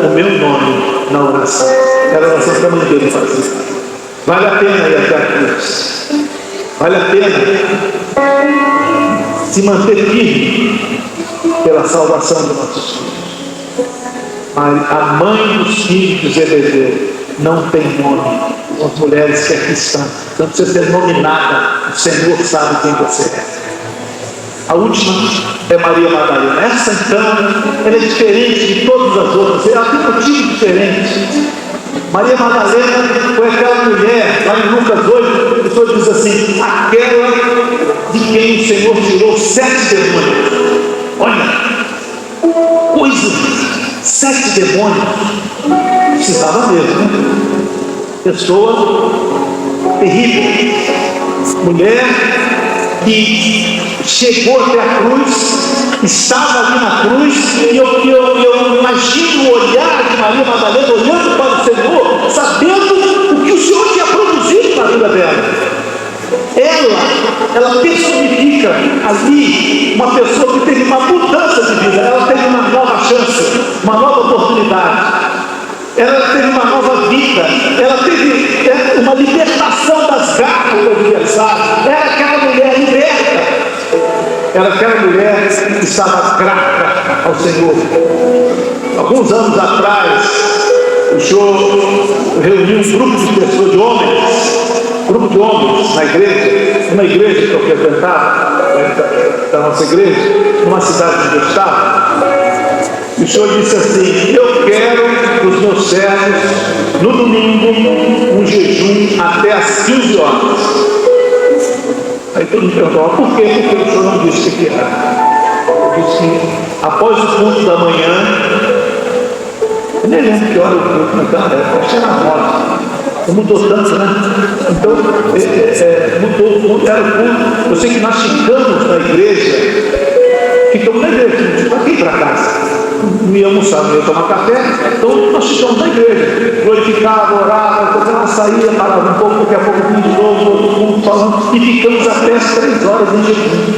o meu nome na oração. Era a oração que a mãe dele fazia. Vale a pena ir até a cruz. Vale a pena se manter firme pela salvação dos nossos filhos. A mãe dos filhos de Zebedeu não tem nome. As mulheres que aqui estão, não precisa ser nominada, o Senhor sabe quem você é. A última é Maria Madalena. Essa então, ela é diferente de todas as outras, ela tem um motivo diferente. Maria Madalena foi aquela mulher, lá em Lucas 8, o Senhor diz assim: aquela de quem o Senhor tirou 7 demônios. Olha, coisa, 7 demônios. Precisava mesmo, né? Pessoa terrível, mulher que chegou até a cruz, estava ali na cruz, e eu imagino o olhar de Maria Madalena olhando para o Senhor, sabendo o que o Senhor tinha produzido na vida dela. Ela personifica ali uma pessoa que teve uma mudança de vida, ela teve uma nova chance, uma nova oportunidade. Ela teve uma nova vida, ela teve uma libertação das garras do adversário. Era aquela mulher liberta, era aquela mulher que estava grata ao Senhor. Alguns anos atrás, o Senhor reuniu um grupo de pessoas, de homens na igreja, uma igreja que eu frequentava, da nossa igreja, numa cidade onde eu estava. E o Senhor disse assim: eu quero dos meus servos, no domingo, um jejum até às 15 horas. Aí todo mundo perguntou: por quê? Porque o Senhor não disse o que era. Ele disse que após o culto da manhã, eu nem lembro que hora o culto naquela época, acho que era 9. Não mudou tanto, né? Então, mudou, era o culto. Eu sei que nós ficamos na igreja, ficamos na igreja, para quem ir para casa? Não ia almoçar, não ia tomar café, então nós ficamos na igreja, glorificava, orava, ela saía, parava um pouco, daqui a pouco vinha de novo, outro culto falando, e ficamos até as 3 horas em jejum.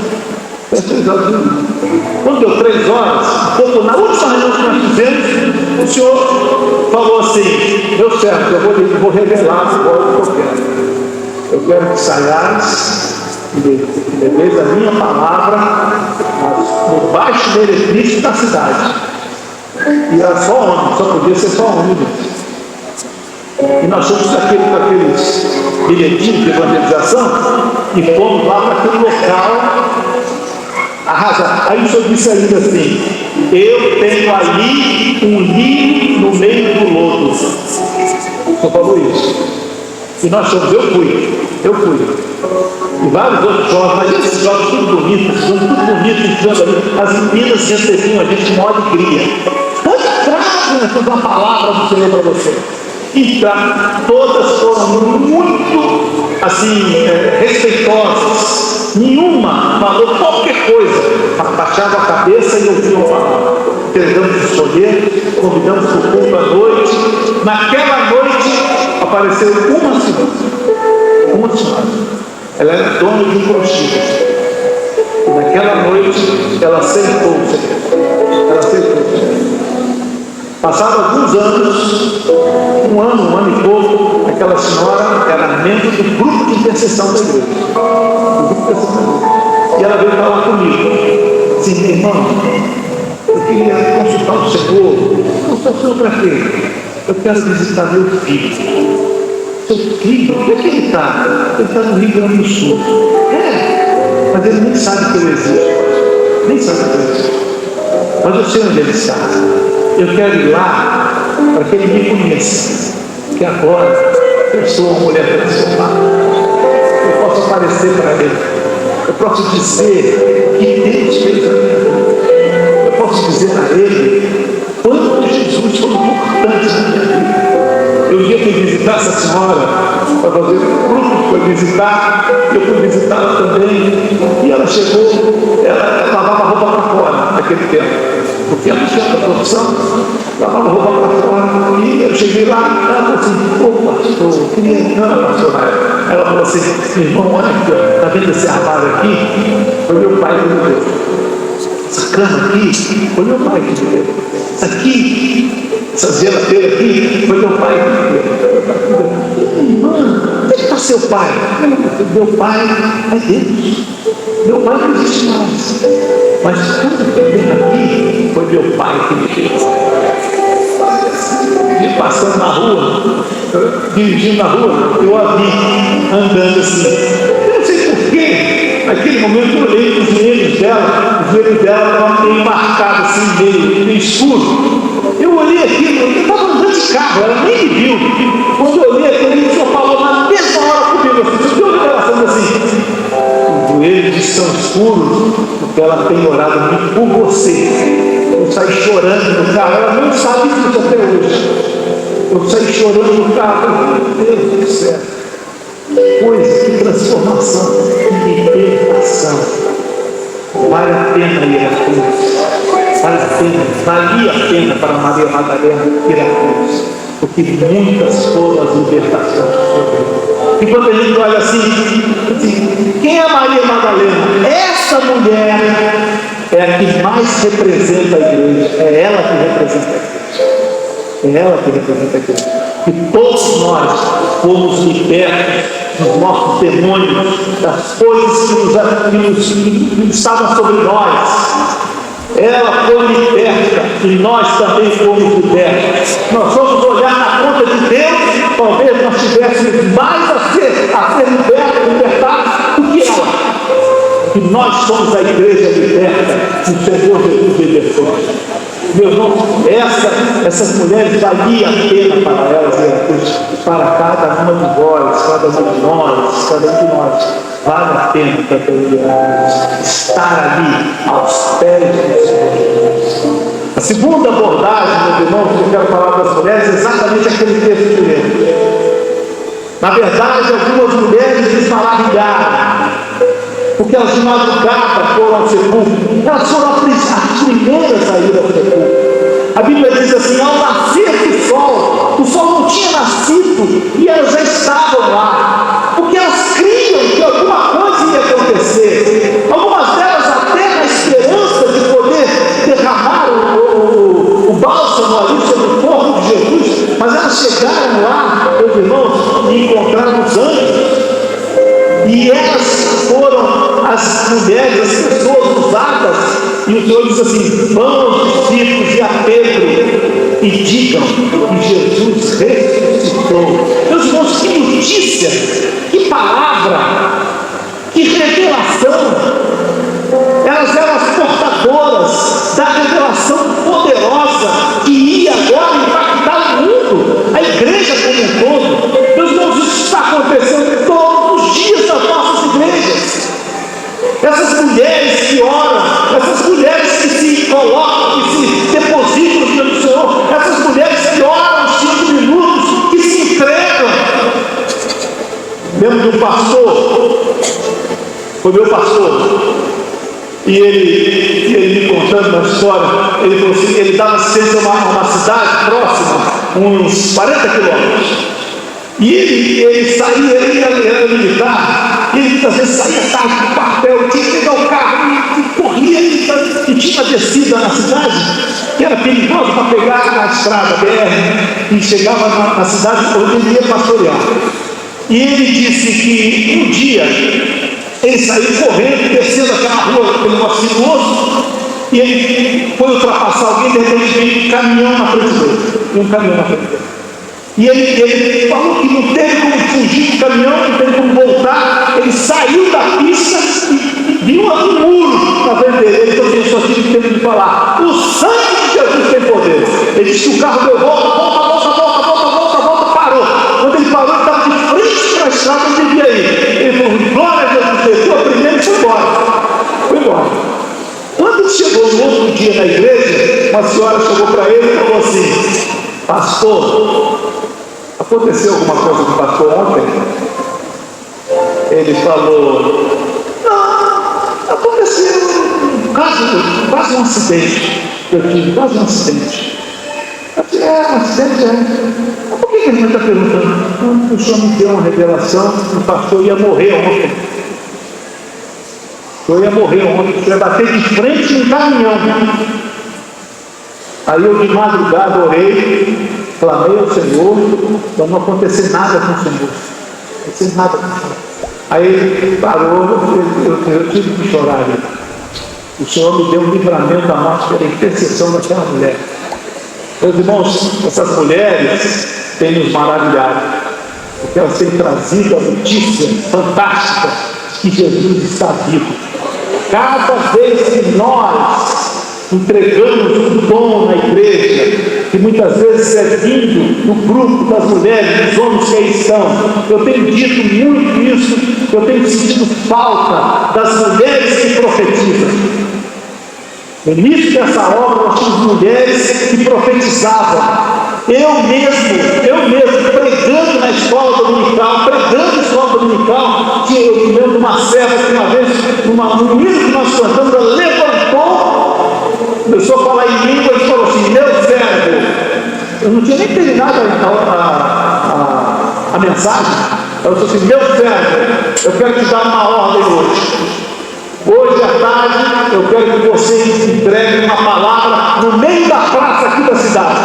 Até 3 horas em jejum. Quando deu 3 horas, na última reunião que nós fizemos, o Senhor falou assim: meu servo, eu vou revelar agora o que eu quero. Eu quero que saiais e leveis a minha palavra no baixo meretriz da cidade. E era só homem, só podia ser só homem. E nós fomos com aqueles bilhetinhos de evangelização e fomos lá para aquele local arrasar. Aí o Senhor disse ainda assim: eu tenho ali um rio no meio do lodo. O Senhor falou isso. E nós fomos, eu fui. E vários outros jovens, mas esses jovens tudo bonitos, entrando ali. As meninas recebiam a gente com maior alegria. Pode entrar, nós temos uma palavra do Senhor para você. Então, todas foram muito, assim, respeitosas. Nenhuma falou qualquer coisa. Abaixava a cabeça e ouvia a palavra. Tentamos escolher, convidamos para o culto à noite. Naquela noite, apareceu uma senhora. Ela era dona de um prostíbulo. E naquela noite, ela aceitou o Senhor. Passados alguns anos, um ano e pouco, aquela senhora era membro do grupo de intercessão da igreja. E ela veio falar comigo. Assim: meu irmão, eu queria consultar o Senhor. Consultar o Senhor para quê? Eu quero visitar meu filho. Seu filho? Onde é que ele está? Ele está no Rio Grande do Sul. Mas ele nem sabe que eu existo. Nem sabe que eu existo. Mas eu sei onde ele está. Eu quero ir lá para que ele me conheça. Que agora eu sou uma mulher transformada. Eu posso aparecer para ele. Eu posso dizer que Deus fez a minha vida. Eu posso dizer a ele quanto Jesus foi importante na minha vida. Eu ia visitar essa senhora para fazer um grupo, foi visitar, eu fui visitá-la também, e ela chegou, ela lavava a roupa para fora naquele tempo. porque ela não tinha outra profissão, lavava roupa para fora, e eu cheguei lá, ela falou assim, ô pastor, eu queria, não era pastor na época, ela falou assim, irmão, olha aqui, ó, está vendo esse armário aqui? Foi meu pai que me deu. Essa cama aqui, foi meu pai que me deu. Isso aqui, essa geladeira aqui, foi meu pai que me deu. Onde está seu pai? Meu pai é Deus. Meu pai não existe mais. Mas tudo que tem aqui foi meu pai que me fez. E passando na rua, dirigindo na rua, eu a vi andando assim. Eu não sei porquê, naquele momento eu olhei para os joelhos dela estavam meio marcados assim, meio escuro. Eu olhei aquilo, eu estava andando de carro, ela nem me viu. Quando eu olhei aquilo, ele só falou na mesma hora comigo. Você viu a revelação assim? Os joelhos estão escuros porque ela tem orado muito por você. Eu saí chorando no carro, ela não sabe disso até hoje. Eu saí chorando no carro, meu Deus do céu. Que coisa, que transformação, que libertação. Vale a pena ir à cruz. Vale a pena, valia a pena para Maria Madalena ir à cruz. Porque muitas foram as libertações que sofreu. Enquanto a gente olha assim, quem é Maria Madalena? Essa mulher é a que mais representa a igreja. É ela que representa a igreja. É ela que representa a igreja. E todos nós fomos libertos dos nossos demônios, das coisas que estavam sobre nós. Ela foi liberta e nós também fomos libertos. Nós vamos olhar na conta de Deus, talvez nós tivéssemos mais a ser libertados do que ela. E nós somos a igreja liberta, o Senhor Jesus libertou. Meu irmão, essas mulheres valia a pena para elas e a cruz, para cada uma de vós, cada um de nós, vale a pena para estar ali aos pés do Senhor. A segunda abordagem, meus irmãos, que eu quero falar das mulheres, é exatamente aquele texto que lemos. Na verdade, algumas mulheres desmaravilharam, porque elas de madrugada foram ao sepulcro, elas foram as primeiras a ir ao sepulcro. A Bíblia diz assim, ao nascer do sol, o sol não tinha nascido e elas já estavam lá, porque elas criam que alguma coisa ia acontecer. Algumas delas até na esperança de poder derramar o bálsamo ali sobre o corpo de Jesus, mas elas chegaram lá, meus irmãos, e encontraram os anjos. E elas foram as mulheres, as pessoas usadas, e o Senhor diz assim, vão aos discípulos e a Pedro e digam que Jesus ressuscitou. Meus irmãos, que notícia, que palavra, que revelação. Elas eram as portadoras da revelação poderosa que ia agora impactar o mundo, a igreja como um todo. Meus irmãos, isso está acontecendo todos os dias das nossas igrejas. Essas mulheres que oram, essas mulheres que se colocam, que se depositam diante do Senhor, essas mulheres que oram 5 minutos, que se entregam. Lembro de um pastor, foi meu pastor, e ele me contando uma história, ele falou assim, ele estava sendo uma cidade próxima, uns 40 quilômetros. E ele saía, ele era militar, e ele muitas vezes saía tarde do quartel, tinha que pegar o carro e corria, e tinha uma descida na cidade, que era perigoso para pegar a estrada BR, e chegava na cidade onde ele ia pastorear. E ele disse que um dia ele saiu correndo, descendo aquela rua, aquele negócio sinuoso, e ele foi ultrapassar alguém, de repente veio um caminhão na frente dele. E ele falou que não teve como fugir do caminhão, não teve como voltar. Ele saiu da pista e viu um muro na frente dele. Ele falou assim, só tive tempo de falar, o sangue de Jesus tem poder. Ele disse que o carro deu volta, parou. Quando ele parou, ele estava de frente para a estrada onde ele devia ir. Ele falou, glória a Jesus, desceu a primeira e foi embora. Quando ele chegou no outro dia na igreja, uma senhora chegou para ele e falou assim, pastor, aconteceu alguma coisa com o pastor ontem? Ele falou, não, aconteceu quase um acidente. eu tive quase um acidente. Eu disse, um acidente, Mas por que a gente está perguntando? Não, o Senhor me deu uma revelação que o pastor ia morrer ontem. O Senhor ia morrer ontem, o Senhor ia bater de frente num caminhão. Aí eu de madrugada orei, clamei ao Senhor, para não acontecer nada com o Senhor. Não acontecer nada com o Senhor. Aí ele parou, eu tive que chorar. O Senhor me deu um livramento da morte pela intercessão daquela mulher. Meus irmãos, essas mulheres têm nos maravilhado, porque elas têm trazido a notícia fantástica que Jesus está vivo. Cada vez que nós entregamos um dom na igreja, que muitas vezes é vindo do grupo das mulheres, dos homens que aí estão, eu tenho dito muito isso, eu tenho sentido falta das mulheres que profetizam. No início dessa obra, nós tínhamos mulheres que profetizavam. Eu mesmo, pregando na escola dominical, que eu lembro de uma serva que uma vez, no hino que nós cantamos, ela levantou, começou a falar em língua e falou assim, meu servo, eu não tinha nem terminado a mensagem, ela falou assim, meu servo, eu quero te dar uma ordem hoje. Hoje à tarde, eu quero que você entregue uma palavra no meio da praça aqui da cidade.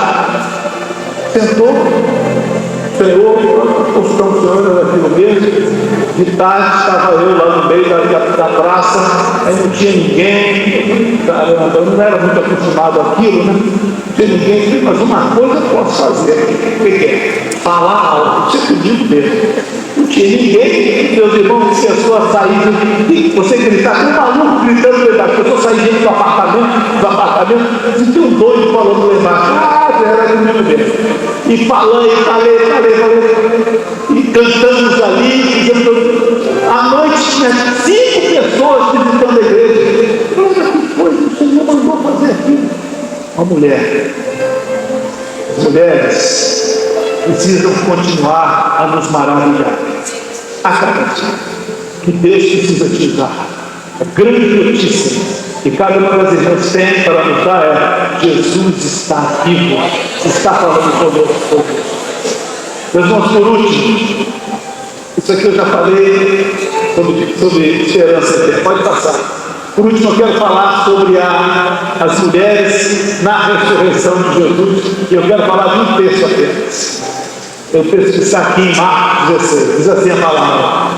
Sentou, Senhor, o Senhor era aquilo mesmo. De tarde estava eu lá no meio da praça, aí não tinha ninguém. Caramba, eu não era muito acostumado àquilo, né? Não tinha ninguém, mas uma coisa eu posso fazer. O que é? Falar algo, você pediu mesmo. Não tinha ninguém, meus irmãos, pessoas saíram, você gritar, tem um maluco gritando lá embaixo, pessoas saíram do apartamento, e tem um doido falando lá embaixo, era do mesmo mesmo. E falei, e cantamos ali, à noite tinha 5 pessoas visitando a igreja. Olha que coisa, o Senhor mandou fazer aquilo. Uma mulher, as mulheres precisam continuar a nos maravilhar. A cada dia que Deus precisa te usar. A grande notícia que cada uma das irmãs tem para nos dar é: Jesus está vivo, está falando conosco. Meus irmãos, por último, isso aqui eu já falei sobre esperança eterna. Pode passar. Por último, eu quero falar sobre as mulheres na ressurreição de Jesus. E eu quero falar de um texto apenas. Eu penso que está aqui em Marcos 16. Diz assim a palavra: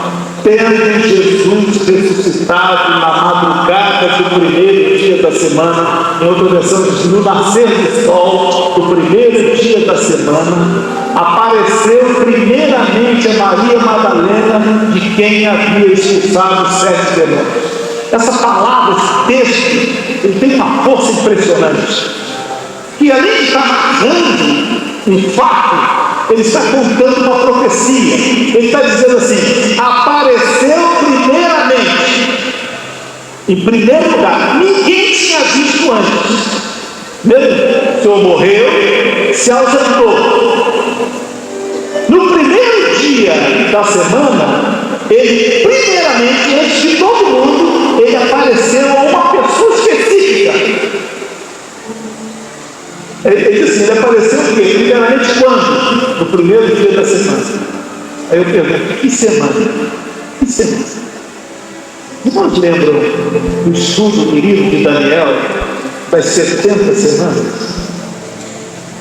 tendo Jesus ressuscitado na madrugada do primeiro dia da semana, em outra versão diz, no nascer do sol do primeiro dia da semana, apareceu primeiramente a Maria Madalena, de quem havia expulsado 7 demônios. Essa palavra, esse texto, ele tem uma força impressionante, que além de estar narrando um fato, ele está contando uma profecia. Ele está dizendo assim: apareceu primeiramente, em primeiro lugar, ninguém tinha visto antes. Mesmo o Senhor morreu, se ausentou. No primeiro dia da semana, ele, primeiramente, antes de todo mundo, ele apareceu a uma pessoa específica. Ele disse assim, ele apareceu o quê? Primeiramente quando? No primeiro dia da semana. Aí eu pergunto, que semana? Que semana? Vocês lembram do estudo do livro de Daniel, das 70 semanas?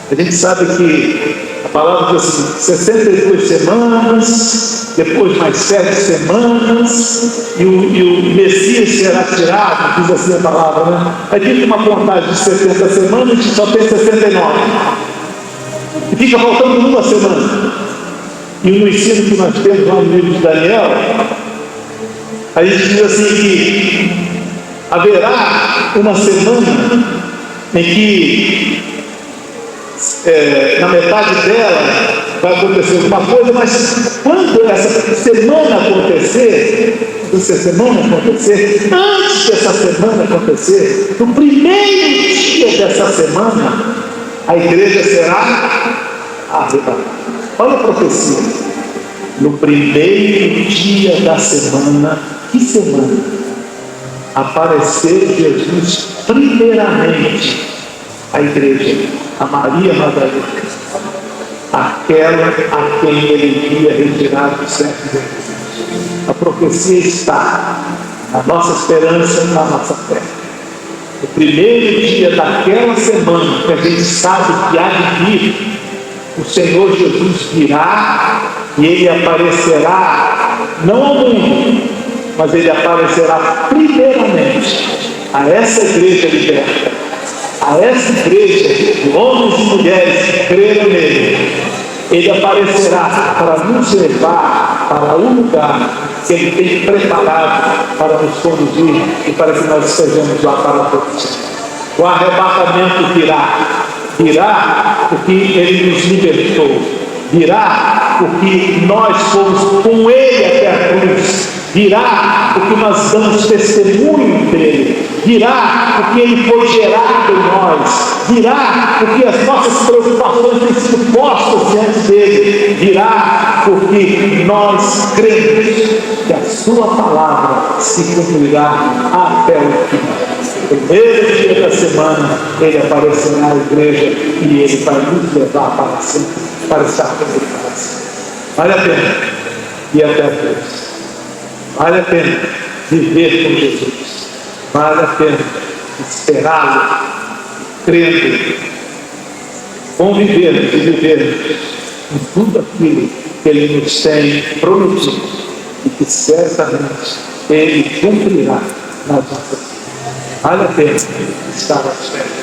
A gente sabe que a palavra diz assim, 62 semanas, depois mais 7 semanas, e o Messias será tirado, diz assim a palavra, né? Aí fica uma contagem de 70 semanas e só tem 69. E fica faltando uma semana. E no ensino que nós temos lá no livro de Daniel, a gente diz assim que haverá uma semana em que na metade dela vai acontecer alguma coisa, mas quando essa semana acontecer, antes dessa semana acontecer, no primeiro dia dessa semana, a igreja será arrebatada. Olha a profecia. No primeiro dia da semana, que semana? Apareceu Jesus primeiramente a igreja, a Maria Madalena, aquela a quem ele iria retirar dos certos erros. A profecia está, a nossa esperança na nossa fé. O primeiro dia daquela semana, que a gente sabe que há de vir, o Senhor Jesus virá e ele aparecerá, não ao mundo, mas ele aparecerá primeiramente a essa igreja liberta, a essa igreja de homens e mulheres que creram nele. Ele aparecerá para nos levar para um lugar que ele tem preparado para nos conduzir e para que nós estejamos lá para a produção. O arrebatamento virá porque ele nos libertou, virá porque nós fomos com ele até a cruz, virá porque nós damos testemunho dele, virá porque ele foi gerado em nós, virá porque as nossas preocupações têm sido postas diante dele, virá porque nós cremos que a sua palavra se cumprirá até o fim. No primeiro dia da semana ele aparecerá na igreja e ele vai nos levar para sempre, para estar com ele para sempre. Vale a pena ir até a cruz. Vale a pena viver com Jesus. Vale a pena esperá-lo, crendo, convivermos e vivermos com tudo aquilo que ele nos tem prometido e que certamente ele cumprirá nas nossas vidas. Vale a pena estar à espera.